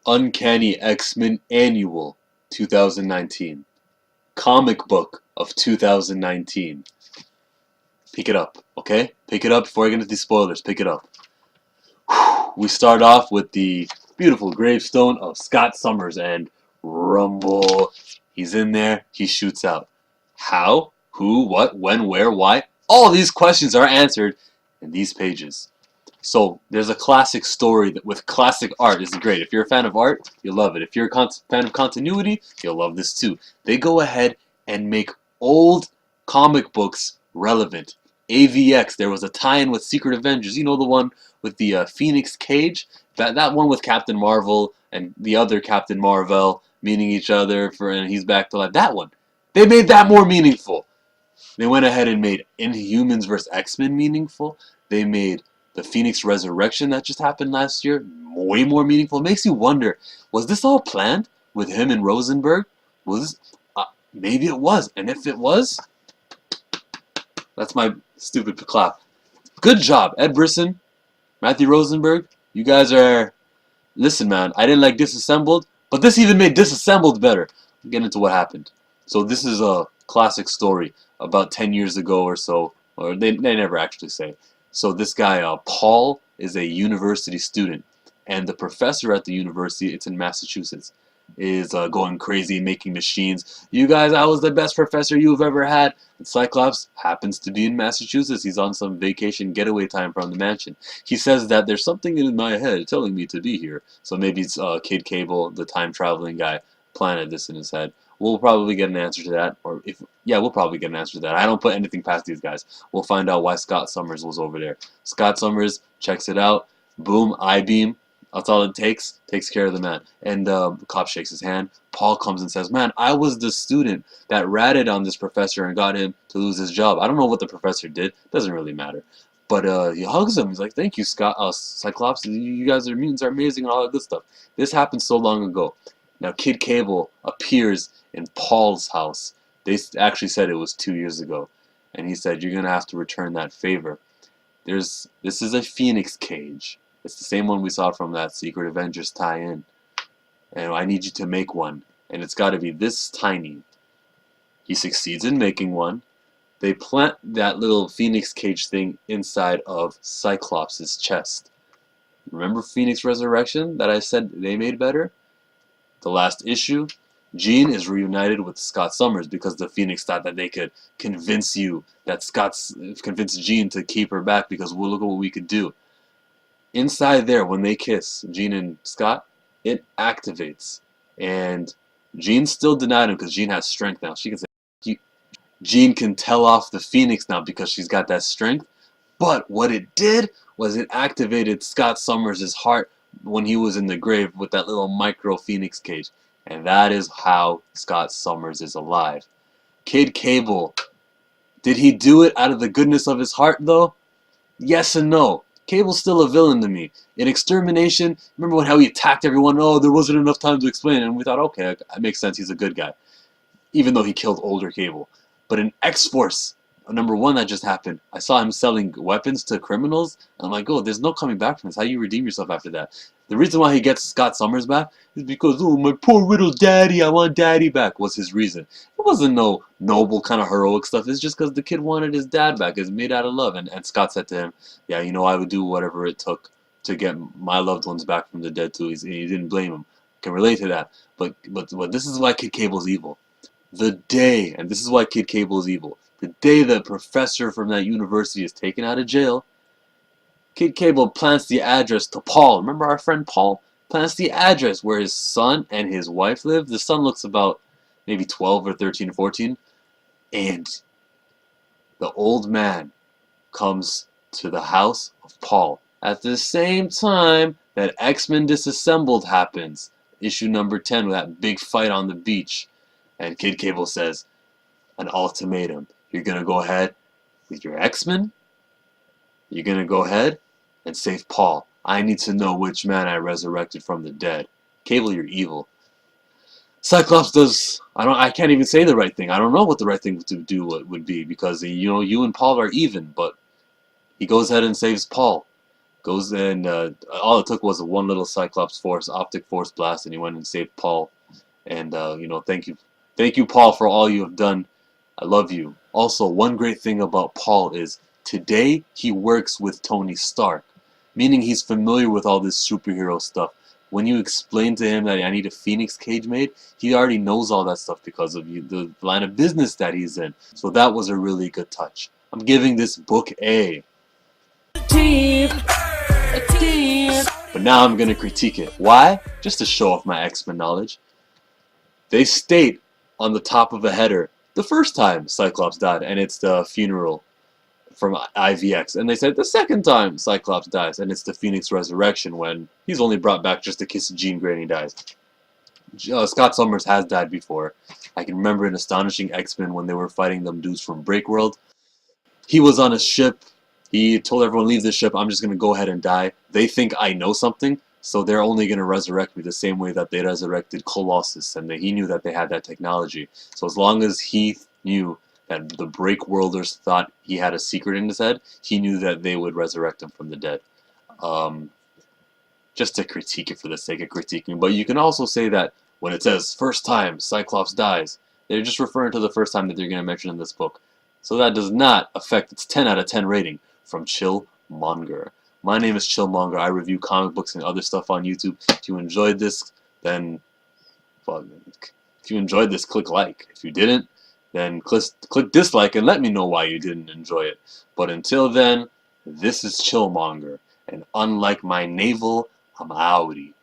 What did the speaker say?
Uncanny X-Men Annual 2019. Comic book of 2019. Pick it up, okay? Pick it up before I get into these spoilers. Pick it up. We start off with the beautiful gravestone of Scott Summers and Rumble. He's in there. He shoots out. How? Who? What? When? Where? Why? All these questions are answered in these pages. So there's a classic story that with classic art is great. If you're a fan of art, you'll love it. If you're a fan of continuity, you'll love this too. They go ahead and make old comic books relevant. AVX, there was a tie-in with Secret Avengers. You know the one with the Phoenix Cage? That one with Captain Marvel and the other Captain Marvel meeting each other and he's back to life. That one. They made that more meaningful. They went ahead and made Inhumans vs. X-Men meaningful. They made the Phoenix Resurrection that just happened last year way more meaningful. It makes you wonder, was this all planned with him and Rosenberg? Was this, maybe it was. And if it was, that's my stupid clap. Good job, Ed Brisson, Matthew Rosenberg. You guys are... Listen, man, I didn't like Disassembled, but this even made Disassembled better. I'll get into what happened. So this is a classic story about 10 years ago or so. Or they never actually say. So this guy, Paul, is a university student. And the professor at the university, it's in Massachusetts, is going crazy, making machines. You guys, I was the best professor you've ever had. And Cyclops happens to be in Massachusetts. He's on some vacation getaway time from the mansion. He says that there's something in my head telling me to be here. So maybe it's Kid Cable, the time-traveling guy, planted this in his head. We'll probably get an answer to that. We'll probably get an answer to that. I don't put anything past these guys. We'll find out why Scott Summers was over there. Scott Summers checks it out. Boom, I-beam. That's all it takes. Takes care of the man. And the cop shakes his hand. Paul comes and says, man, I was the student that ratted on this professor and got him to lose his job. I don't know what the professor did. Doesn't really matter. But he hugs him. He's like, thank you, Cyclops. You guys are mutants are amazing and all that good stuff. This happened so long ago. Now, Kid Cable appears in Paul's house. They actually said it was 2 years ago. And he said, you're going to have to return that favor. This is a Phoenix Cage. It's the same one we saw from that Secret Avengers tie-in. And I need you to make one. And it's got to be this tiny. He succeeds in making one. They plant that little Phoenix Cage thing inside of Cyclops' chest. Remember Phoenix Resurrection that I said they made better? The last issue, Jean is reunited with Scott Summers because the Phoenix thought that they could convince Jean to keep her back because well, look at what we could do. Inside there, when they kiss, Jean and Scott, it activates. And Jean still denied him because Jean has strength now. She can say, Jean can tell off the Phoenix now because she's got that strength. But what it did was it activated Scott Summers' heart when he was in the grave with that little micro Phoenix Cage. And that is how Scott Summers is alive. Kid Cable, did he do it out of the goodness of his heart though? Yes and no. Cable's still a villain to me. In Extermination, remember how he attacked everyone? Oh, there wasn't enough time to explain. And we thought, okay, that makes sense. He's a good guy. Even though he killed older Cable. But in X-Force, #1 that just happened, I saw him selling weapons to criminals. And I'm like, oh, there's no coming back from this. How do you redeem yourself after that? The reason why he gets Scott Summers back is because, oh, my poor little daddy, I want daddy back, was his reason. It wasn't no noble kind of heroic stuff. It's just because the kid wanted his dad back. It's made out of love. And Scott said to him, yeah, you know, I would do whatever it took to get my loved ones back from the dead too. He didn't blame him. I can relate to that. But this is why Kid Cable's evil. The day, and this is why Kid Cable is evil, the day the professor from that university is taken out of jail, Kid Cable plants the address to Paul. Remember our friend Paul? Plants the address where his son and his wife live. The son looks about maybe 12 or 13 or 14. And the old man comes to the house of Paul at the same time that X-Men Disassembled happens. Issue #10 with that big fight on the beach. And Kid Cable says, an ultimatum. You're going to go ahead with your X-Men? You're going to go ahead and save Paul. I need to know which man I resurrected from the dead. Cable, you're evil. Cyclops does... I can't even say the right thing. I don't know what the right thing to do would be because, you know, you and Paul are even, but he goes ahead and saves Paul. Goes in, all it took was one little Cyclops force, optic force blast, and he went and saved Paul. And, thank you, Paul, for all you have done. I love you. Also, one great thing about Paul is today he works with Tony Stark, meaning he's familiar with all this superhero stuff. When you explain to him that I need a Phoenix cage made, he already knows all that stuff because of the line of business that he's in. So that was a really good touch. I'm giving this book A. Team! A team! But now I'm gonna critique it. Why? Just to show off my X-Men knowledge. They state on the top of a header the first time Cyclops died, and it's the funeral from IVX. And they said the second time Cyclops dies, and it's the Phoenix Resurrection when he's only brought back just to kiss Jean Grey and he dies. Scott Summers has died before. I can remember in Astonishing X-Men when they were fighting them dudes from Breakworld. He was on a ship. He told everyone, leave the ship, I'm just going to go ahead and die. They think I know something, so they're only going to resurrect me the same way that they resurrected Colossus, and he knew that they had that technology. So as long as he knew that the Breakworlders thought he had a secret in his head, he knew that they would resurrect him from the dead. Just to critique it for the sake of critiquing. But you can also say that when it says, first time Cyclops dies, they're just referring to the first time that they're going to mention in this book. So that does not affect its 10 out of 10 rating from Chillmonger. My name is Chillmonger. I review comic books and other stuff on YouTube. If you enjoyed this, then... if you enjoyed this, click like. If you didn't, then click dislike and let me know why you didn't enjoy it. But until then, this is Chillmonger. And unlike my navel, I'm outie.